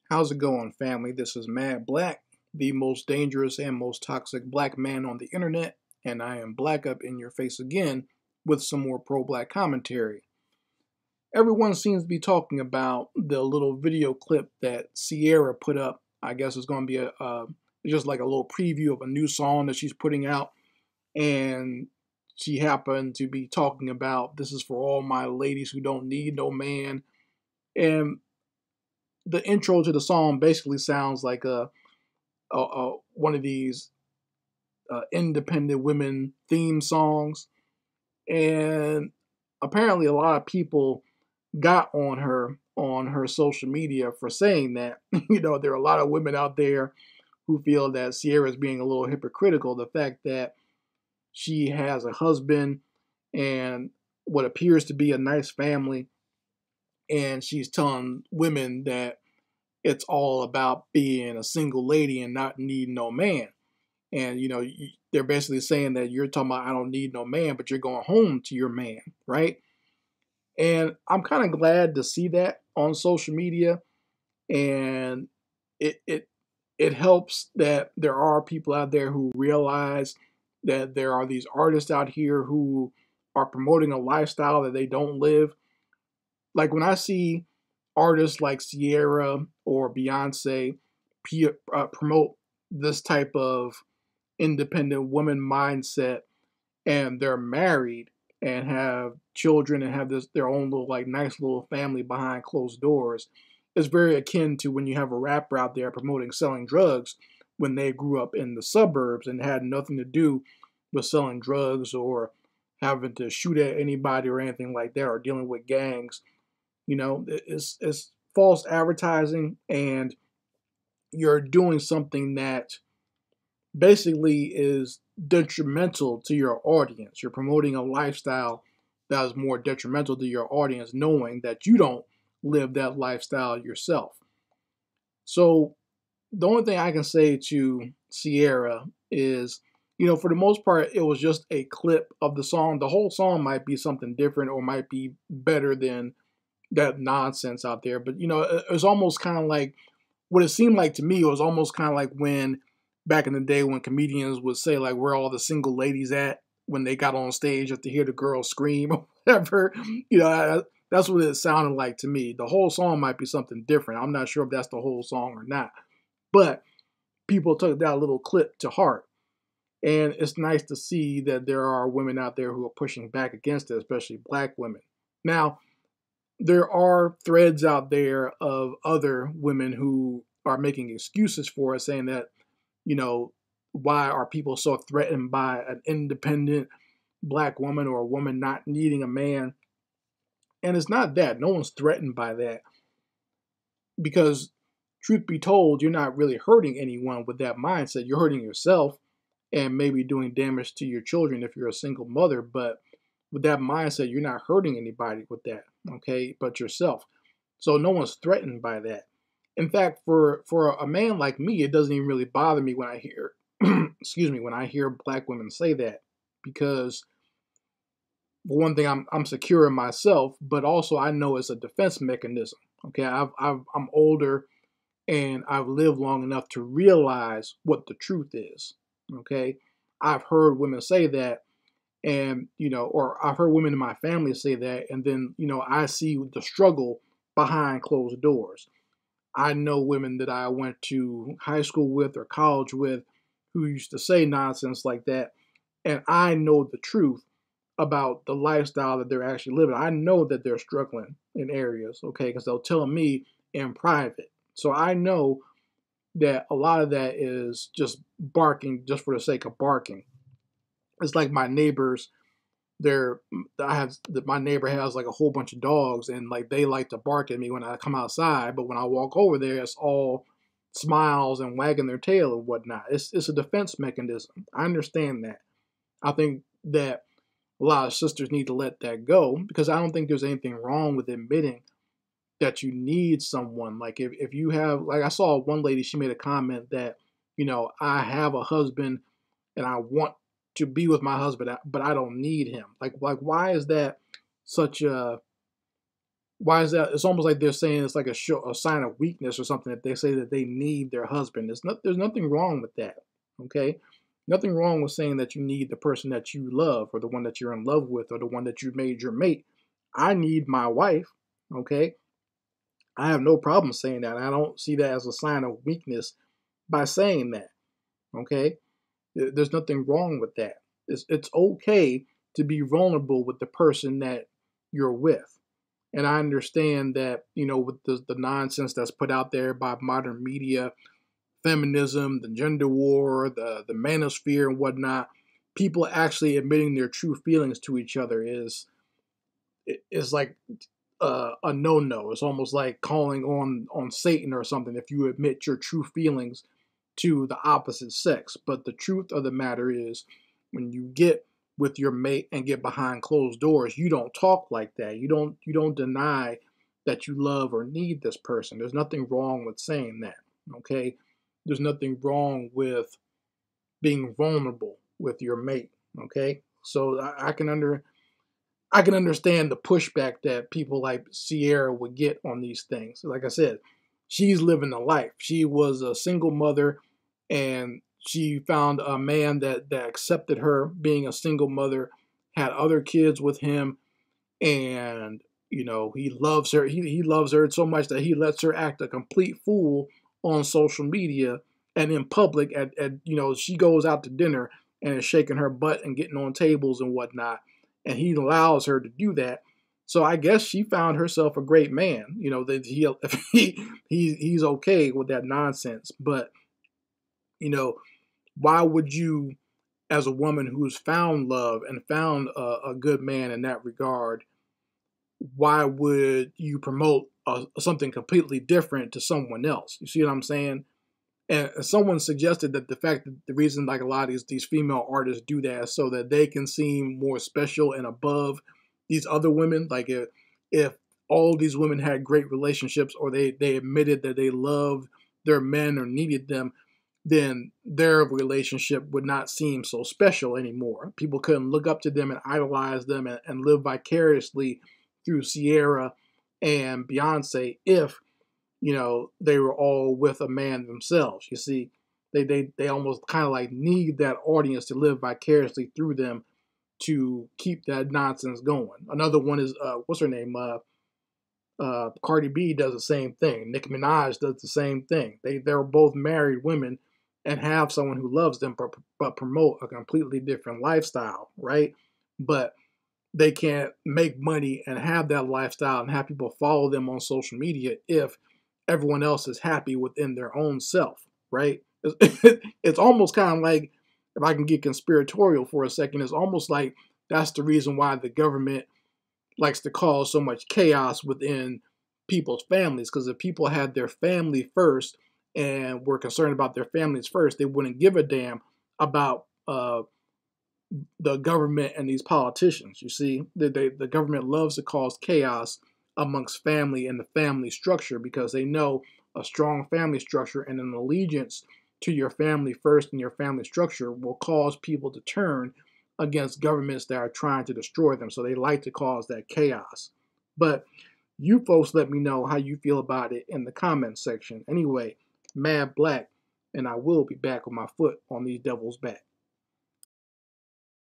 How's it going, family? This is Mad Black, the most dangerous and most toxic black man on the internet, and I am black up in your face again with some more pro black commentary. Everyone seems to be talking about the little video clip that Ciara put up. I guess it's going to be just like a little preview of a new song that she's putting out, and she happened to be talking about this is for all my ladies who don't need no man. And the intro to the song basically sounds like one of these independent women theme songs, and apparently a lot of people got on her social media for saying that. There are a lot of women out there who feel that Ciara is being a little hypocritical. The fact that she has a husband and what appears to be a nice family, and she's telling women that it's all about being a single lady and not needing no man. And they're basically saying that you're talking about I don't need no man, but you're going home to your man, right? And I'm kind of glad to see that on social media, and it helps that there are people out there who realize that there are these artists out here who are promoting a lifestyle that they don't live. Like when I see artists like Ciara or Beyonce promote this type of independent woman mindset, and they're married and have children and have their own little like nice little family behind closed doors, it's very akin to when you have a rapper out there promoting selling drugs when they grew up in the suburbs and had nothing to do with selling drugs or having to shoot at anybody or anything like that or dealing with gangs. It's false advertising, and you're doing something that basically is detrimental to your audience. You're promoting a lifestyle that is more detrimental to your audience, knowing that you don't live that lifestyle yourself. So the only thing I can say to Ciara is, for the most part, it was just a clip of the song. The whole song might be something different or might be better than that nonsense out there. But, it was almost kind of like what it seemed like to me. It was almost kind of like when back in the day when comedians would say, like, where all the single ladies at when they got on stage to hear the girls scream or whatever. That's what it sounded like to me. The whole song might be something different. I'm not sure if that's the whole song or not. But people took that little clip to heart. And it's nice to see that there are women out there who are pushing back against it, especially black women. Now, there are threads out there of other women who are making excuses for it, saying that, why are people so threatened by an independent black woman or a woman not needing a man? And it's not that. No one's threatened by that. Because, truth be told, you're not really hurting anyone with that mindset. You're hurting yourself and maybe doing damage to your children if you're a single mother. But with that mindset, you're not hurting anybody with that, okay, but yourself. So no one's threatened by that. In fact, for a man like me, it doesn't even really bother me when I hear, when I hear black women say that, because for one thing, I'm secure in myself, but also I know it's a defense mechanism. Okay, I'm older and I've lived long enough to realize what the truth is. Okay, I've heard women say that, and or I've heard women in my family say that, and then I see the struggle behind closed doors. I know women that I went to high school with or college with who used to say nonsense like that, and I know the truth about the lifestyle that they're actually living. I know that they're struggling in areas, okay, because they'll tell me in private. So I know that a lot of that is just barking just for the sake of barking. It's like my neighbors. My neighbor has like a whole bunch of dogs, and like they like to bark at me when I come outside. But when I walk over there, it's all smiles and wagging their tail and whatnot. It's a defense mechanism. I understand that. I think that a lot of sisters need to let that go, because I don't think there's anything wrong with admitting that you need someone. Like if you have, like I saw one lady, she made a comment that, I have a husband and I want to be with my husband, but I don't need him. Like why is that such a Why is that? It's almost like they're saying it's like a sign of weakness or something if they say that they need their husband. There's nothing wrong with that. Okay, nothing wrong with saying that you need the person that you love or the one that you're in love with or the one that you made your mate. I need my wife. Okay, I have no problem saying that. I don't see that as a sign of weakness by saying that. Okay, there's nothing wrong with that. It's okay to be vulnerable with the person that you're with. And I understand that, with the nonsense that's put out there by modern media, feminism, the gender war, the manosphere and whatnot, people actually admitting their true feelings to each other is like a no-no. It's almost like calling on Satan or something if you admit your true feelings to the opposite sex. But the truth of the matter is, when you get with your mate and get behind closed doors, you don't talk like that. You don't deny that you love or need this person. There's nothing wrong with saying that. Okay? There's nothing wrong with being vulnerable with your mate. Okay? So I can understand the pushback that people like Ciara would get on these things. Like I said, she's living a life. She was a single mother and she found a man that accepted her being a single mother, had other kids with him, and he loves her. He loves her so much that he lets her act a complete fool on social media and in public. At she goes out to dinner and is shaking her butt and getting on tables and whatnot, and he allows her to do that. So I guess she found herself a great man. That he's okay with that nonsense. But why would you, as a woman who's found love and found a good man in that regard, why would you promote something completely different to someone else? You see what I'm saying? And someone suggested that the fact that the reason like a lot of these female artists do that is so that they can seem more special and above these other women. Like if all these women had great relationships or they admitted that they loved their men or needed them, then their relationship would not seem so special anymore. People couldn't look up to them and idolize them and live vicariously through Ciara and Beyonce if they were all with a man themselves. You see, they almost kind of like need that audience to live vicariously through them to keep that nonsense going. Another one is what's her name? Cardi B does the same thing. Nicki Minaj does the same thing. They're both married women and have someone who loves them, but promote a completely different lifestyle, right? But they can't make money and have that lifestyle and have people follow them on social media if everyone else is happy within their own self, right? It's almost kind of like, if I can get conspiratorial for a second, it's almost like that's the reason why the government likes to cause so much chaos within people's families. Because if people had their family first and were concerned about their families first, they wouldn't give a damn about the government and these politicians. You see, the government loves to cause chaos amongst family and the family structure because they know a strong family structure and an allegiance to your family first and your family structure will cause people to turn against governments that are trying to destroy them. So they like to cause that chaos. But you folks let me know how you feel about it in the comments section. Anyway, Mad Black, and I will be back with my foot on these devils' back.